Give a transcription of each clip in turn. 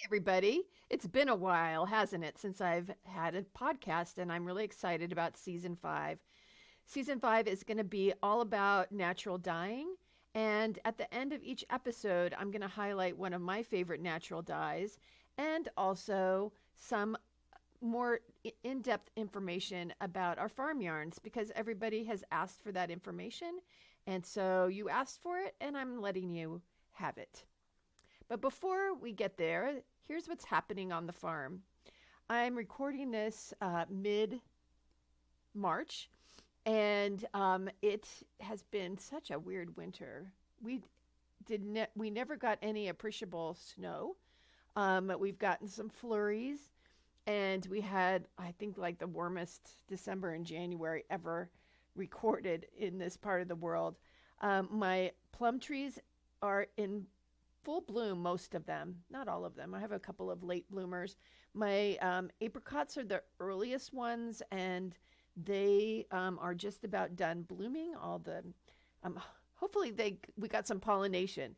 Everybody. It's been a while, hasn't it, since I've had a podcast, and I'm really excited about season five. Season five is going to be all about natural dyeing. And at the end of each episode, I'm going to highlight one of my favorite natural dyes and also some more in depth information about our farm yarns because everybody has asked for that information. And so you asked for it, and I'm letting you have it. But before we get there, here's what's happening on the farm. I'm recording this mid March, and it has been such a weird winter. We never got any appreciable snow. We've gotten some flurries, and we had, I think, like the warmest December and January ever recorded in this part of the world. My plum trees are in full bloom, most of them, not all of them. I have a couple of late bloomers. My apricots are the earliest ones, and they are just about done blooming. Um, Hopefully we got some pollination.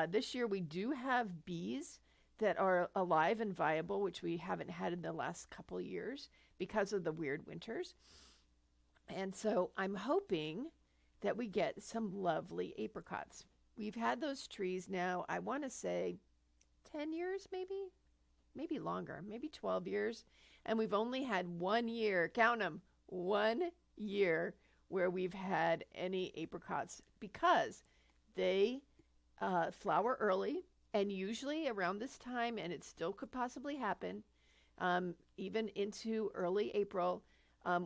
This year we do have bees that are alive and viable, which we haven't had in the last couple of years because of the weird winters. And so I'm hoping that we get some lovely apricots. We've had those trees now, I want to say 10 years, maybe longer, maybe 12 years. And we've only had 1 year, count them, 1 year where we've had any apricots because they flower early and usually around this time, and it still could possibly happen, even into early April.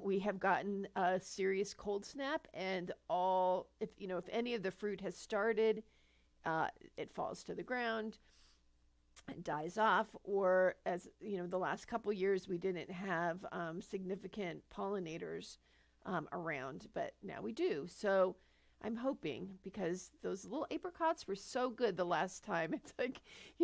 We have gotten a serious cold snap, and if any of the fruit has started, it falls to the ground and dies off. Or as you know, the last couple years we didn't have significant pollinators around, but now we do. So I'm hoping because those little apricots were so good the last time. It's like,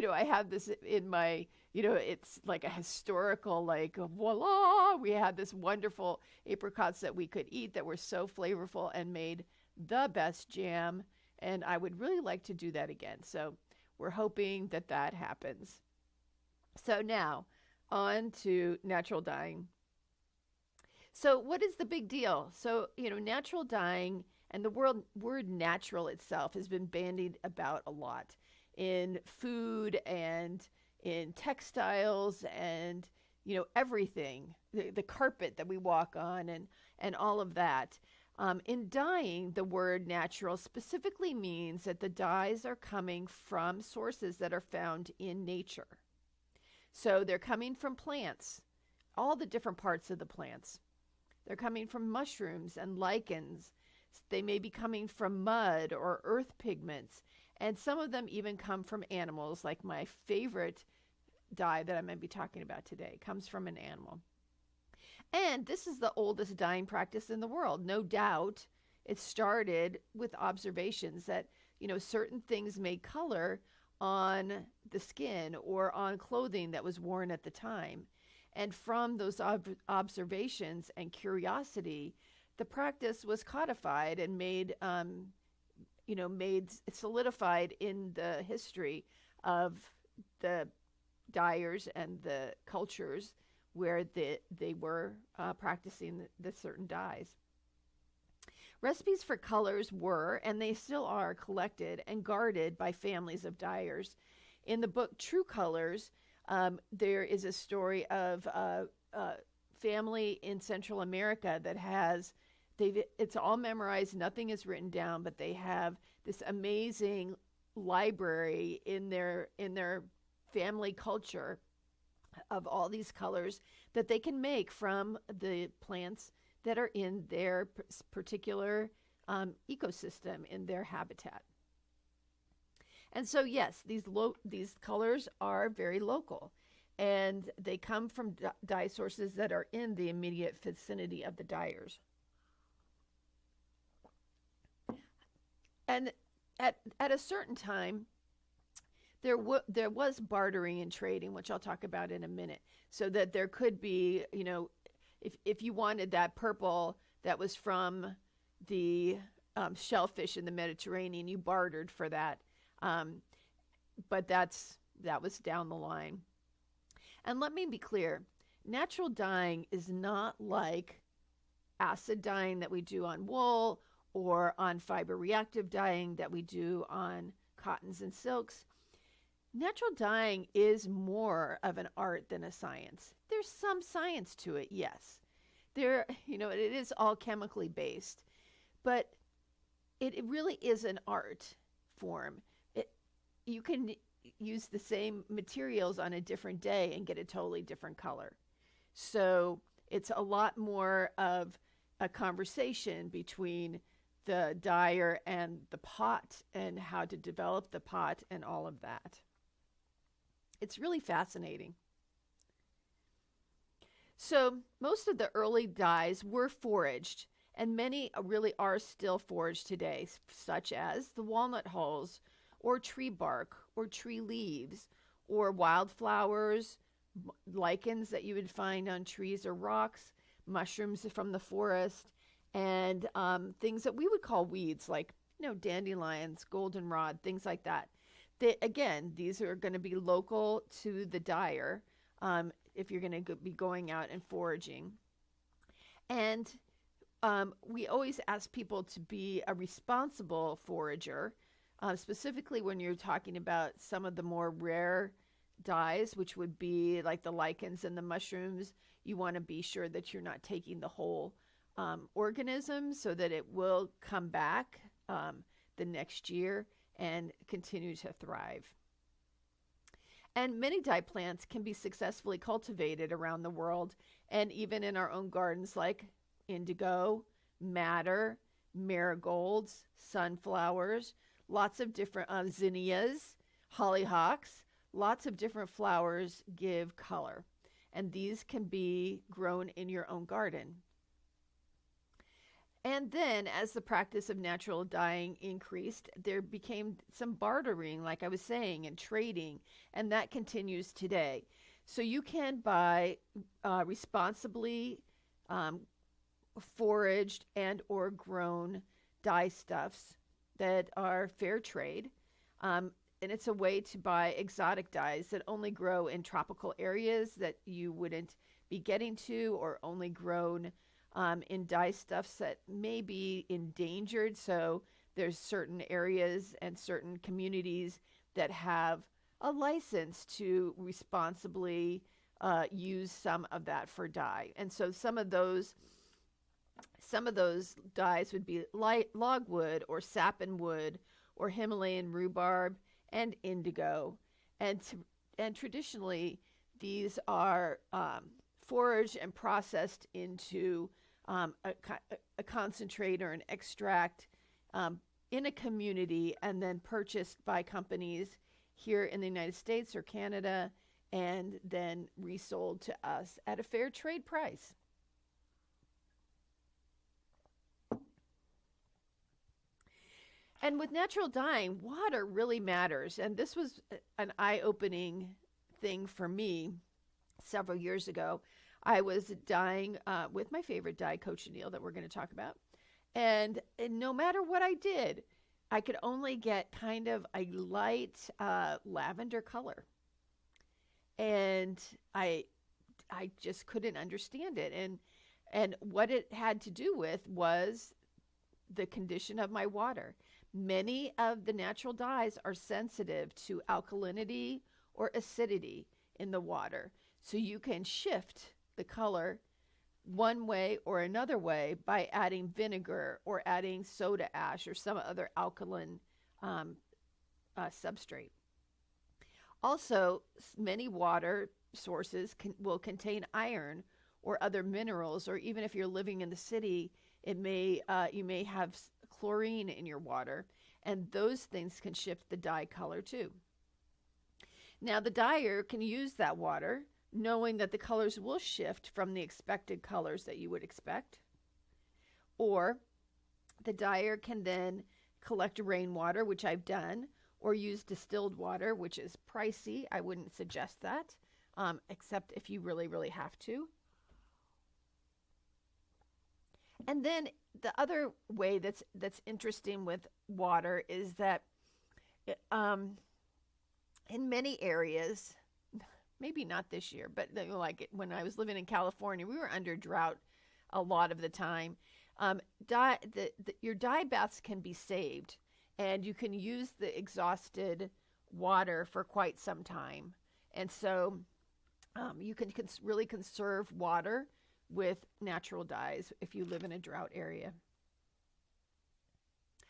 I have this in my, it's like a historical, like, voila, we had this wonderful apricots that we could eat that were so flavorful and made the best jam. And I would really like to do that again. So we're hoping that that happens. So now on to natural dyeing. So what is the big deal? So, natural dyeing and the word natural itself has been bandied about a lot in food and in textiles and, everything, the carpet that we walk on and all of that. In dyeing, the word natural specifically means that the dyes are coming from sources that are found in nature. So they're coming from plants, all the different parts of the plants. They're coming from mushrooms and lichens. They may be coming from mud or earth pigments. And some of them even come from animals, like my favorite dye that I'm going to be talking about today comes from an animal. And this is the oldest dyeing practice in the world, no doubt. It started with observations that, certain things made color on the skin or on clothing that was worn at the time. And from those observations and curiosity, the practice was codified and made solidified in the history of the dyers and the cultures where they were practicing the certain dyes. Recipes for colors were, and they still are, collected and guarded by families of dyers. In the book True Colors, there is a story of a family in Central America that it's all memorized, nothing is written down, but they have this amazing library in their family culture of all these colors that they can make from the plants that are in their particular ecosystem, in their habitat. And so, yes, these colors are very local, and they come from dye sources that are in the immediate vicinity of the dyers. And at a certain time, there was bartering and trading, which I'll talk about in a minute, so that there could be, if you wanted that purple that was from the shellfish in the Mediterranean, you bartered for that. But that's that was down the line. And let me be clear, natural dyeing is not like acid dyeing that we do on wool or on fiber reactive dyeing that we do on cottons and silks. Natural dyeing is more of an art than a science. There's some science to it, yes. It is all chemically based, but it really is an art form. You can use the same materials on a different day and get a totally different color. So it's a lot more of a conversation between the dyer and the pot and how to develop the pot and all of that. It's really fascinating. So most of the early dyes were foraged, and many really are still foraged today, such as the walnut hulls, or tree bark, or tree leaves, or wildflowers, lichens that you would find on trees or rocks, mushrooms from the forest, and things that we would call weeds, like dandelions, goldenrod, things like that. These are going to be local to the dyer if you're going to be going out and foraging. And we always ask people to be a responsible forager, specifically when you're talking about some of the more rare dyes, which would be like the lichens and the mushrooms. You want to be sure that you're not taking the whole organism so that it will come back the next year and continue to thrive. And many dye plants can be successfully cultivated around the world and even in our own gardens, like indigo, madder, marigolds, sunflowers, lots of different zinnias, hollyhocks, lots of different flowers give color. And these can be grown in your own garden. And then, as the practice of natural dyeing increased, there became some bartering, like I was saying, and trading, and that continues today. So you can buy responsibly foraged and or grown dye stuffs that are fair trade. And it's a way to buy exotic dyes that only grow in tropical areas that you wouldn't be getting to, or only grown in dye stuffs that may be endangered. So there's certain areas and certain communities that have a license to responsibly use some of that for dye. And so some of those dyes would be logwood or sappanwood or Himalayan rhubarb and indigo. And traditionally, these are foraged and processed into a concentrate or an extract in a community, and then purchased by companies here in the United States or Canada, and then resold to us at a fair trade price. And with natural dyeing, water really matters. And this was an eye-opening thing for me several years ago. I was dyeing with my favorite dye, Cochineal, that we're going to talk about. And no matter what I did, I could only get kind of a light lavender color. And I just couldn't understand it. And what it had to do with was the condition of my water. Many of the natural dyes are sensitive to alkalinity or acidity in the water. So you can shift the color one way or another way by adding vinegar or adding soda ash or some other alkaline substrate. Also, many water sources will contain iron or other minerals, or even if you're living in the city, you may have chlorine in your water, and those things can shift the dye color too. Now, the dyer can use that water, knowing that the colors will shift from the expected colors that you would expect. Or the dyer can then collect rainwater, which I've done, or use distilled water, which is pricey. I wouldn't suggest that, except if you really, really have to. And then the other way that's interesting with water is that in many areas, maybe not this year, but like when I was living in California, we were under drought a lot of the time. Your dye baths can be saved, and you can use the exhausted water for quite some time. And so you can really conserve water with natural dyes if you live in a drought area.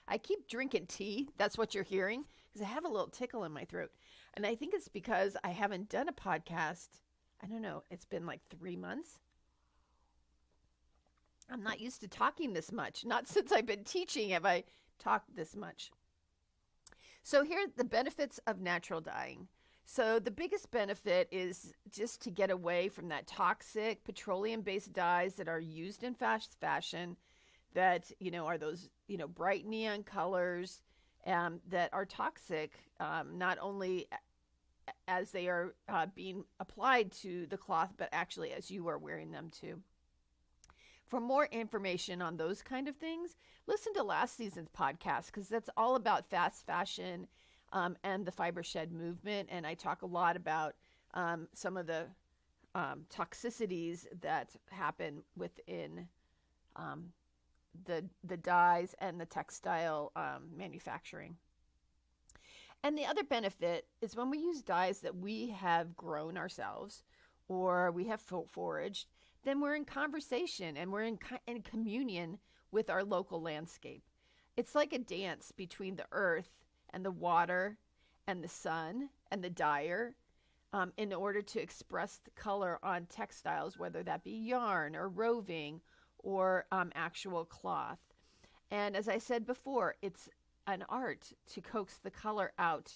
I keep drinking tea. That's what you're hearing because I have a little tickle in my throat. And I think it's because I haven't done a podcast. I don't know. It's been like 3 months. I'm not used to talking this much. Not since I've been teaching have I talked this much. So here are the benefits of natural dyeing. So the biggest benefit is just to get away from that toxic petroleum-based dyes that are used in fast fashion, that are those bright neon colors that are toxic, not only as they are being applied to the cloth, but actually as you are wearing them too. For more information on those kind of things, listen to last season's podcast because that's all about fast fashion and the fiber shed movement. And I talk a lot about some of the toxicities that happen within the dyes and the textile manufacturing. And the other benefit is when we use dyes that we have grown ourselves or we have foraged, then we're in conversation and we're in communion with our local landscape. It's like a dance between the earth and the water and the sun and the dyer in order to express the color on textiles, whether that be yarn or roving or actual cloth. And as I said before, it's an art to coax the color out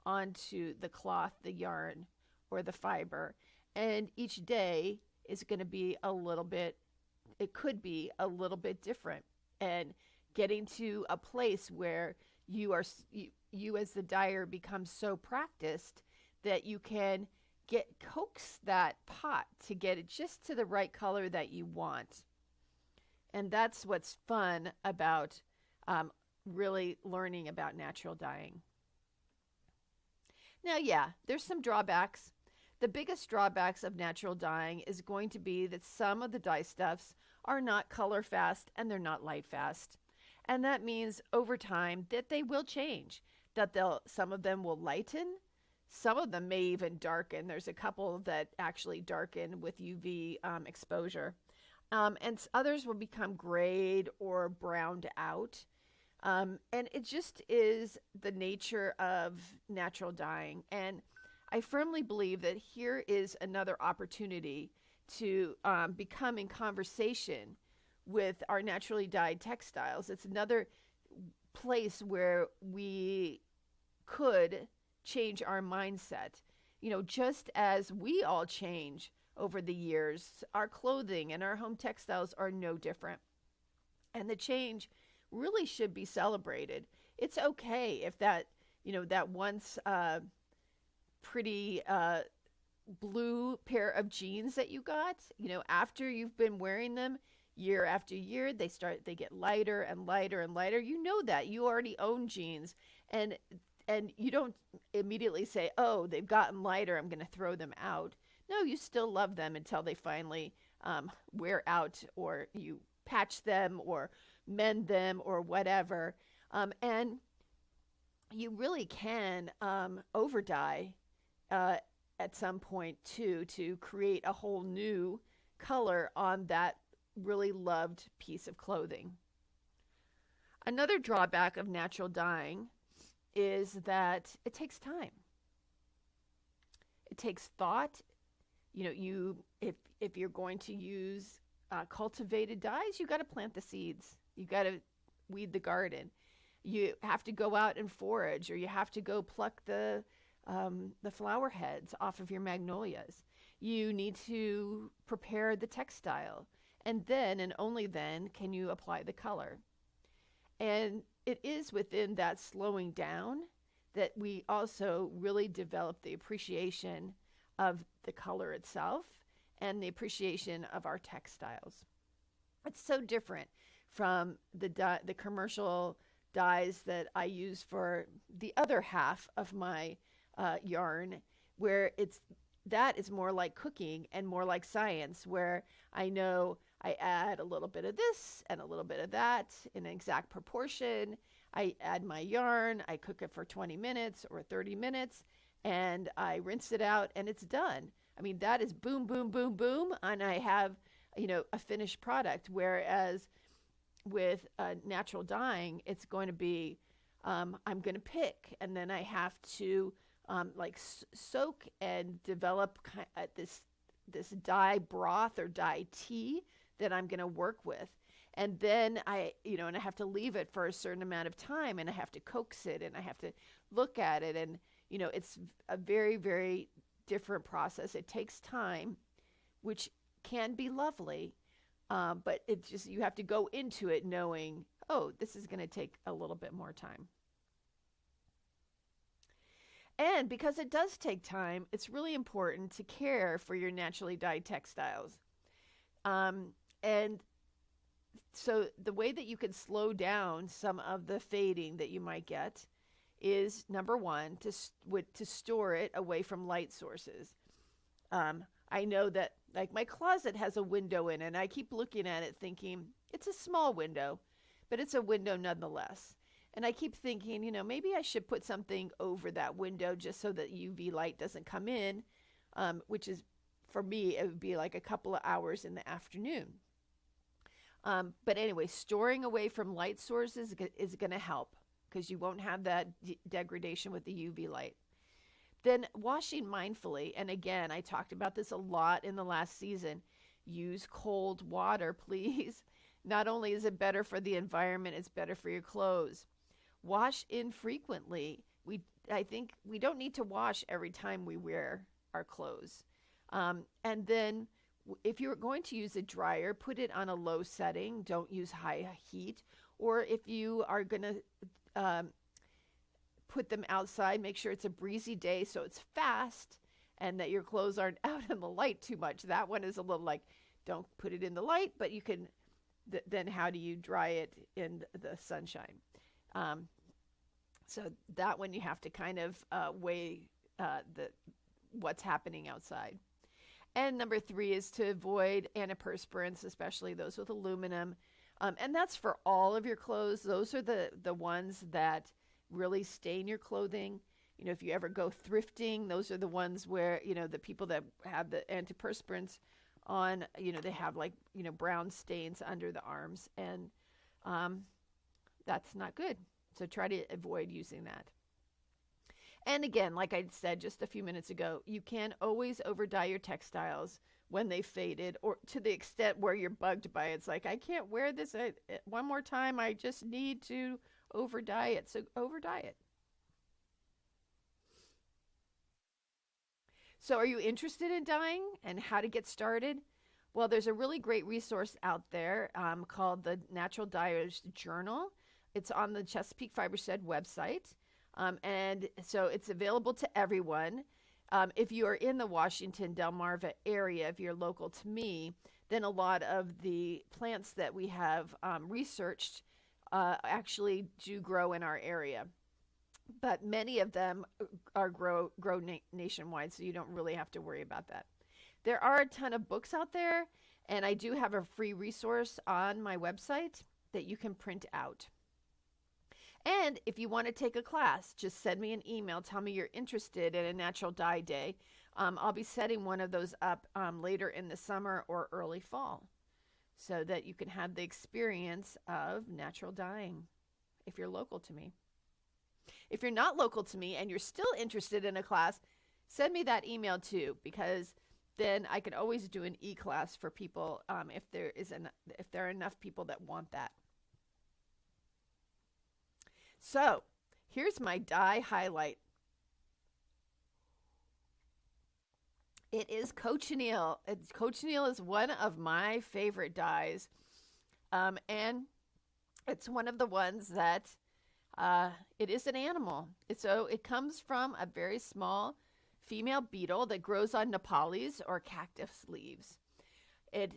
onto the cloth, the yarn, or the fiber. And each day is going to be it could be a little bit different. And getting to a place where you as the dyer become so practiced that you can coax that pot to get it just to the right color that you want. And that's what's fun about really learning about natural dyeing. Now, yeah, there's some drawbacks. The biggest drawbacks of natural dyeing is going to be that some of the dye stuffs are not color fast and they're not light fast. And that means over time that they will change, that some of them will lighten, some of them may even darken. There's a couple that actually darken with UV exposure. And others will become grayed or browned out. And it just is the nature of natural dyeing. And I firmly believe that here is another opportunity to become in conversation with our naturally dyed textiles. It's another place where we could change our mindset. Just as we all change over the years, our clothing and our home textiles are no different. And the change really should be celebrated. It's okay if that once pretty blue pair of jeans that you got, after you've been wearing them year after year, they get lighter and lighter and lighter. That you already own jeans, and you don't immediately say, oh, they've gotten lighter, I'm going to throw them out. No, you still love them until they finally wear out, or you patch them or mend them or whatever. And you really can over dye at some point too, to create a whole new color on that really loved piece of clothing. Another drawback of natural dyeing is that it takes time. It takes thought. If you're going to use cultivated dyes, you got to plant the seeds. You got to weed the garden. You have to go out and forage, or you have to go pluck the flower heads off of your magnolias. You need to prepare the textile, and then and only then can you apply the color. And it is within that slowing down that we also really develop the appreciation of the color itself and the appreciation of our textiles. It's so different from the commercial dyes that I use for the other half of my yarn, where that is more like cooking and more like science, where I know I add a little bit of this and a little bit of that in an exact proportion. I add my yarn, I cook it for 20 minutes or 30 minutes, and I rinse it out and it's done. I mean, that is boom, boom, boom, boom, and I have, a finished product. Whereas with natural dyeing, it's going to be, I'm going to pick, and then I have to soak and develop this dye broth or dye tea that I'm going to work with. And then and I have to leave it for a certain amount of time, and I have to coax it, and I have to look at it. And, it's a very, very different process. It takes time, which can be lovely. But you have to go into it knowing, oh, this is going to take a little bit more time. And because it does take time, it's really important to care for your naturally dyed textiles. And so the way that you can slow down some of the fading that you might get is, number one, to store it away from light sources. I know that, like, my closet has a window in it, and I keep looking at it thinking, it's a small window, but it's a window nonetheless. And I keep thinking, maybe I should put something over that window just so that UV light doesn't come in, which is, for me, it would be like a couple of hours in the afternoon. But anyway, storing away from light sources is going to help, because you won't have that degradation with the UV light. Then washing mindfully, and again, I talked about this a lot in the last season. Use cold water, please. Not only is it better for the environment, it's better for your clothes. Wash infrequently. I think we don't need to wash every time we wear our clothes. And then if you're going to use a dryer, put it on a low setting. Don't use high heat. Or if you are going to put them outside, make sure it's a breezy day so it's fast and that your clothes aren't out in the light too much. That one is a little like, don't put it in the light, but you can, then how do you dry it in the sunshine? So that one you have to kind of weigh what's happening outside. And number 3 is to avoid antiperspirants, especially those with aluminum. And that's for all of your clothes. Those are the ones that really stain your clothing. If you ever go thrifting, those are the ones where, the people that have the antiperspirants on, they have brown stains under the arms, and that's not good. So try to avoid using that. And again, like I said just a few minutes ago, you can always over dye your textiles when they faded, or to the extent where you're bugged by it. It's like, I can't wear this one more time. I just need to over dye it. So over dye it. So are you interested in dyeing and how to get started? Well, there's a really great resource out there called the Natural Dyer's Journal. It's on the Chesapeake Fiber Shed website. And so it's available to everyone. If you are in the Washington, Delmarva area, if you're local to me, then a lot of the plants that we have researched actually do grow in our area. But many of them are grow nationwide, so you don't really have to worry about that. There are a ton of books out there, and I do have a free resource on my website that you can print out. And if you want to take a class, just send me an email. Tell me you're interested in a natural dye day. I'll be setting one of those up later in the summer or early fall, so that you can have the experience of natural dyeing if you're local to me. If you're not local to me and you're still interested in a class, send me that email too, because then I can always do an e-class for people if there are enough people that want that. So here's my dye highlight. It is Cochineal. Cochineal is one of my favorite dyes. And it's one of the ones that it is an animal. It comes from a very small female beetle that grows on Nepalese or cactus leaves. It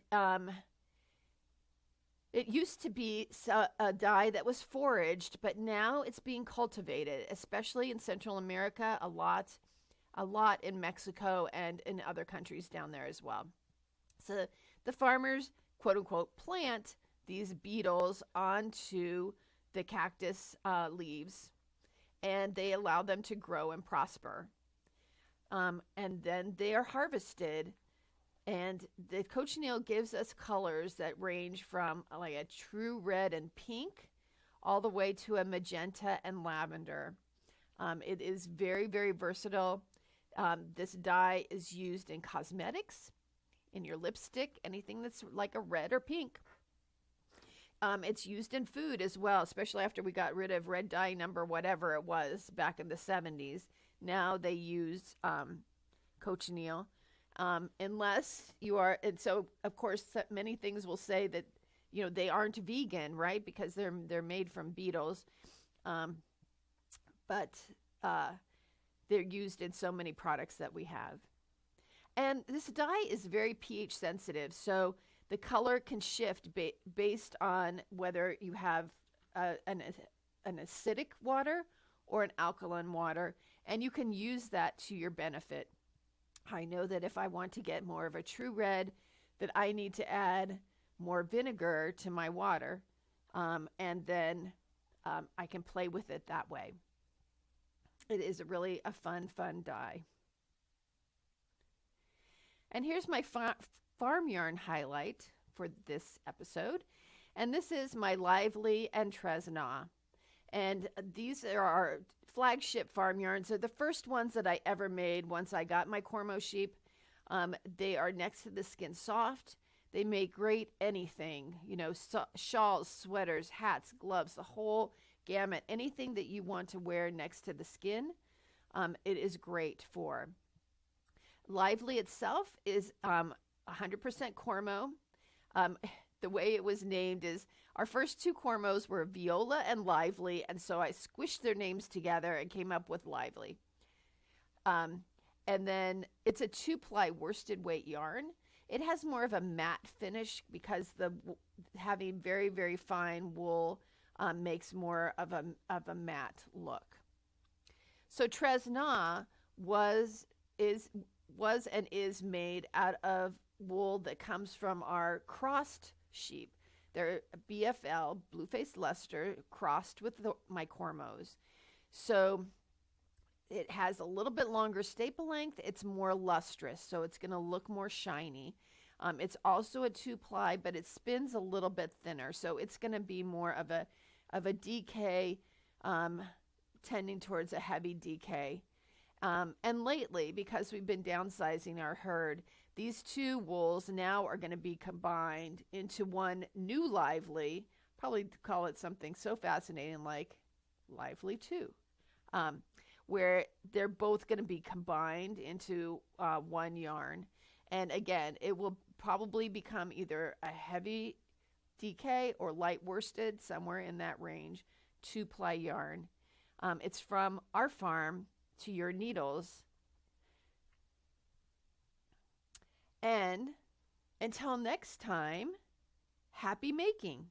used to be a dye that was foraged, but now it's being cultivated, especially in Central America a lot. a lot in Mexico and in other countries down there as well. So the farmers, quote unquote, plant these beetles onto the cactus leaves, and they allow them to grow and prosper. And then they are harvested. And the cochineal gives us colors that range from like a true red and pink all the way to a magenta and lavender. It is very, very versatile. This dye is used in cosmetics, in your lipstick, anything that's like a red or pink. It's used in food as well, especially after we got rid of red dye number whatever it was back in the 70s. Now they use cochineal. Unless you are, and so of course many things will say that they aren't vegan, right? Because they're made from beetles, but they're used in so many products that we have. And this dye is very pH sensitive, so the color can shift based on whether you have an acidic water or an alkaline water, and you can use that to your benefit. I know that if I want to get more of a true red, that I need to add more vinegar to my water, and then I can play with it that way. It is really a fun dye. And here's my farm yarn highlight for this episode. And this is my LiViLy and Trasna. And these are our flagship farm yarns. They're the first ones that I ever made once I got my Cormo sheep. They are next to the skin soft. They make great anything, shawls, sweaters, hats, gloves, the whole gamut. Anything that you want to wear next to the skin, it is great for. LiViLy itself is 100% Cormo. The way it was named is our first two Cormos were Viola and LiViLy, and so I squished their names together and came up with LiViLy. And then it's a 2-ply worsted weight yarn. It has more of a matte finish because having very, very fine wool makes more of a matte look. So Trasna was and is made out of wool that comes from our crossed sheep. They're BFL, blue-faced Leicester, crossed with my Cormos. So it has a little bit longer staple length. It's more lustrous, so it's going to look more shiny. It's also a 2-ply, but it spins a little bit thinner, so it's going to be more of a DK, tending towards a heavy DK. And lately, because we've been downsizing our herd, these two wools now are going to be combined into one new LiViLy, probably call it something so fascinating like LiViLy 2, where they're both going to be combined into one yarn. And again, it will probably become either a heavy DK or light worsted, somewhere in that range, 2-ply yarn. It's from our farm to your needles. And until next time, happy making.